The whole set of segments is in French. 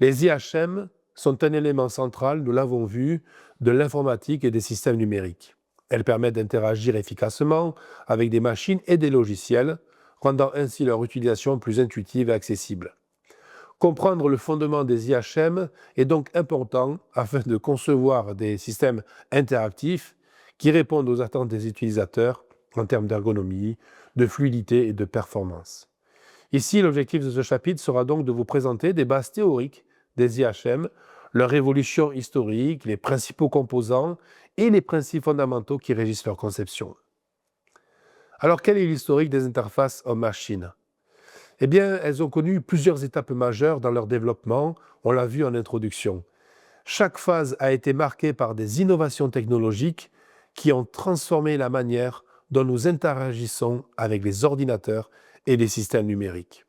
Les IHM sont un élément central, nous l'avons vu, de l'informatique et des systèmes numériques. Elles permettent d'interagir efficacement avec des machines et des logiciels, rendant ainsi leur utilisation plus intuitive et accessible. Comprendre le fondement des IHM est donc important afin de concevoir des systèmes interactifs qui répondent aux attentes des utilisateurs en termes d'ergonomie, de fluidité et de performance. Ici, l'objectif de ce chapitre sera donc de vous présenter des bases théoriques des IHM, leur évolution historique, les principaux composants et les principes fondamentaux qui régissent leur conception. Alors, quel est l'historique des interfaces homme-machine ? Eh bien, elles ont connu plusieurs étapes majeures dans leur développement, on l'a vu en introduction. Chaque phase a été marquée par des innovations technologiques qui ont transformé la manière dont nous interagissons avec les ordinateurs et les systèmes numériques.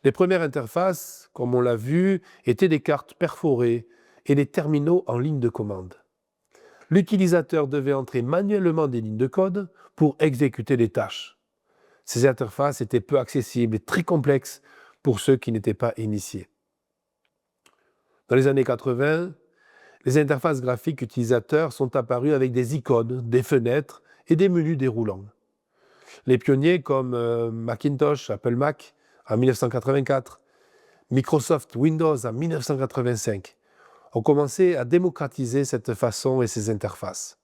Les premières interfaces, comme on l'a vu, étaient des cartes perforées et des terminaux en ligne de commande. L'utilisateur devait entrer manuellement des lignes de code pour exécuter des tâches. Ces interfaces étaient peu accessibles et très complexes pour ceux qui n'étaient pas initiés. Dans les années 80, les interfaces graphiques utilisateurs sont apparues avec des icônes, des fenêtres et des menus déroulants. Les pionniers comme Macintosh, Apple Mac en 1984, Microsoft Windows en 1985 ont commencé à démocratiser cette façon et ces interfaces.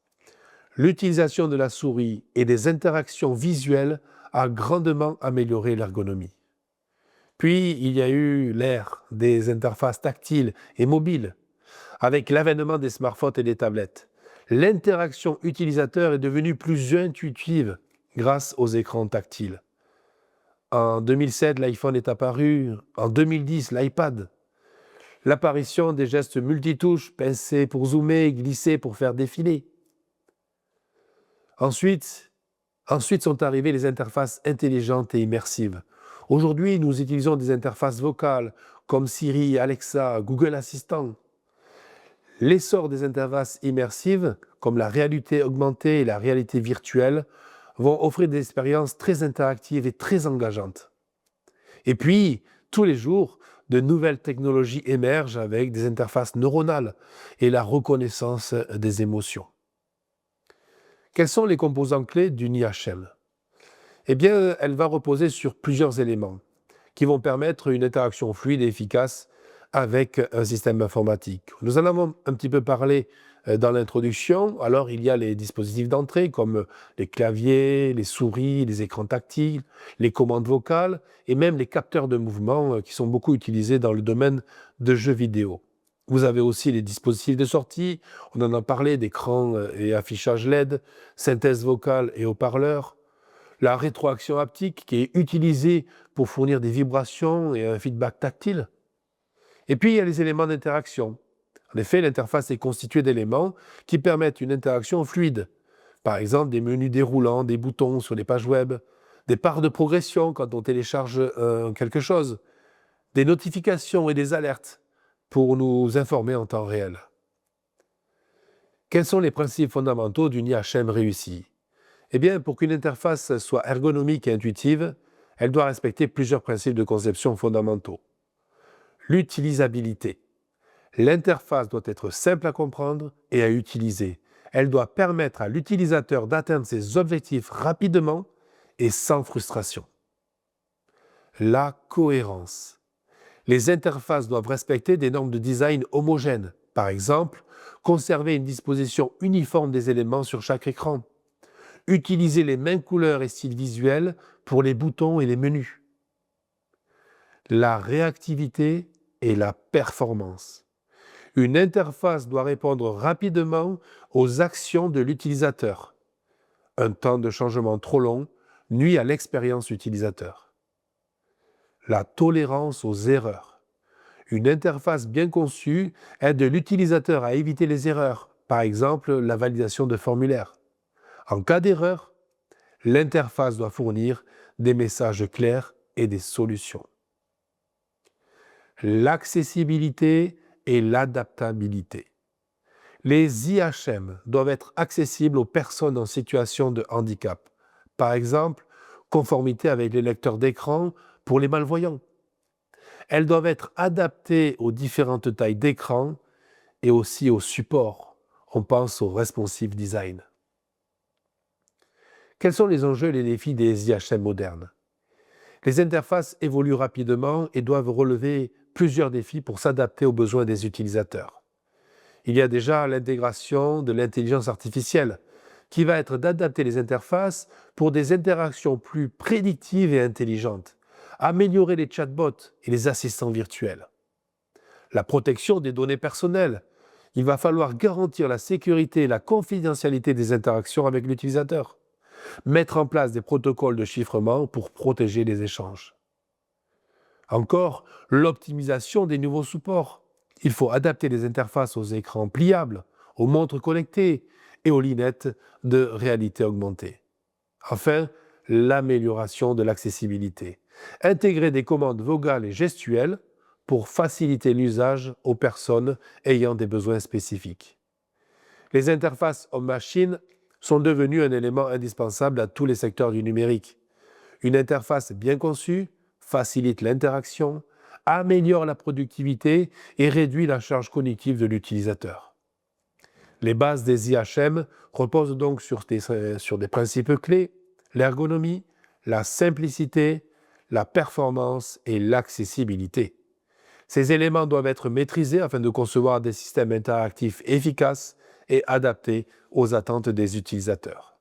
L'utilisation de la souris et des interactions visuelles a grandement amélioré l'ergonomie. Puis, il y a eu l'ère des interfaces tactiles et mobiles, avec l'avènement des smartphones et des tablettes. L'interaction utilisateur est devenue plus intuitive grâce aux écrans tactiles. En 2007, l'iPhone est apparu, en 2010, l'iPad. L'apparition des gestes multitouches, pincer pour zoomer, glisser pour faire défiler. Ensuite sont arrivées les interfaces intelligentes et immersives. Aujourd'hui, nous utilisons des interfaces vocales comme Siri, Alexa, Google Assistant. L'essor des interfaces immersives, comme la réalité augmentée et la réalité virtuelle, vont offrir des expériences très interactives et très engageantes. Et puis, tous les jours, de nouvelles technologies émergent avec des interfaces neuronales et la reconnaissance des émotions. Quels sont les composants clés d'une IHM ? Eh bien, elle va reposer sur plusieurs éléments qui vont permettre une interaction fluide et efficace avec un système informatique. Nous en avons un petit peu parlé dans l'introduction. Alors, il y a les dispositifs d'entrée comme les claviers, les souris, les écrans tactiles, les commandes vocales et même les capteurs de mouvement qui sont beaucoup utilisés dans le domaine de jeux vidéo. Vous avez aussi les dispositifs de sortie, on en a parlé, d'écran et affichage LED, synthèse vocale et haut-parleurs, la rétroaction haptique qui est utilisée pour fournir des vibrations et un feedback tactile. Et puis, il y a les éléments d'interaction. En effet, l'interface est constituée d'éléments qui permettent une interaction fluide. Par exemple, des menus déroulants, des boutons sur les pages web, des barres de progression quand on télécharge quelque chose, des notifications et des alertes pour nous informer en temps réel. Quels sont les principes fondamentaux d'une IHM réussie ? Eh bien, pour qu'une interface soit ergonomique et intuitive, elle doit respecter plusieurs principes de conception fondamentaux. L'utilisabilité. L'interface doit être simple à comprendre et à utiliser. Elle doit permettre à l'utilisateur d'atteindre ses objectifs rapidement et sans frustration. La cohérence. Les interfaces doivent respecter des normes de design homogènes. Par exemple, conserver une disposition uniforme des éléments sur chaque écran. Utiliser les mêmes couleurs et styles visuels pour les boutons et les menus. La réactivité et la performance. Une interface doit répondre rapidement aux actions de l'utilisateur. Un temps de changement trop long nuit à l'expérience utilisateur. La tolérance aux erreurs. Une interface bien conçue aide l'utilisateur à éviter les erreurs, par exemple la validation de formulaires. En cas d'erreur, l'interface doit fournir des messages clairs et des solutions. L'accessibilité et l'adaptabilité. Les IHM doivent être accessibles aux personnes en situation de handicap. Par exemple, conformité avec les lecteurs d'écran pour les malvoyants. Elles doivent être adaptées aux différentes tailles d'écran et aussi aux supports. On pense au responsive design. Quels sont les enjeux et les défis des IHM modernes? Les interfaces évoluent rapidement et doivent relever plusieurs défis pour s'adapter aux besoins des utilisateurs. Il y a déjà l'intégration de l'intelligence artificielle, qui va être d'adapter les interfaces pour des interactions plus prédictives et intelligentes, améliorer les chatbots et les assistants virtuels. La protection des données personnelles. Il va falloir garantir la sécurité et la confidentialité des interactions avec l'utilisateur. Mettre en place des protocoles de chiffrement pour protéger les échanges. Encore, l'optimisation des nouveaux supports. Il faut adapter les interfaces aux écrans pliables, aux montres connectées et aux lunettes de réalité augmentée. Enfin, l'amélioration de l'accessibilité. Intégrer des commandes vocales et gestuelles pour faciliter l'usage aux personnes ayant des besoins spécifiques. Les interfaces homme-machine sont devenues un élément indispensable à tous les secteurs du numérique. Une interface bien conçue facilite l'interaction, améliore la productivité et réduit la charge cognitive de l'utilisateur. Les bases des IHM reposent donc sur des principes clés: l'ergonomie, la simplicité, la performance et l'accessibilité. Ces éléments doivent être maîtrisés afin de concevoir des systèmes interactifs efficaces et adaptés aux attentes des utilisateurs.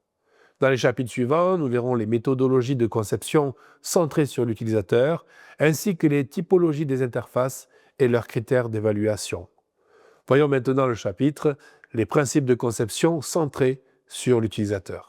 Dans les chapitres suivants, nous verrons les méthodologies de conception centrées sur l'utilisateur, ainsi que les typologies des interfaces et leurs critères d'évaluation. Voyons maintenant le chapitre « Les principes de conception centrés sur l'utilisateur ».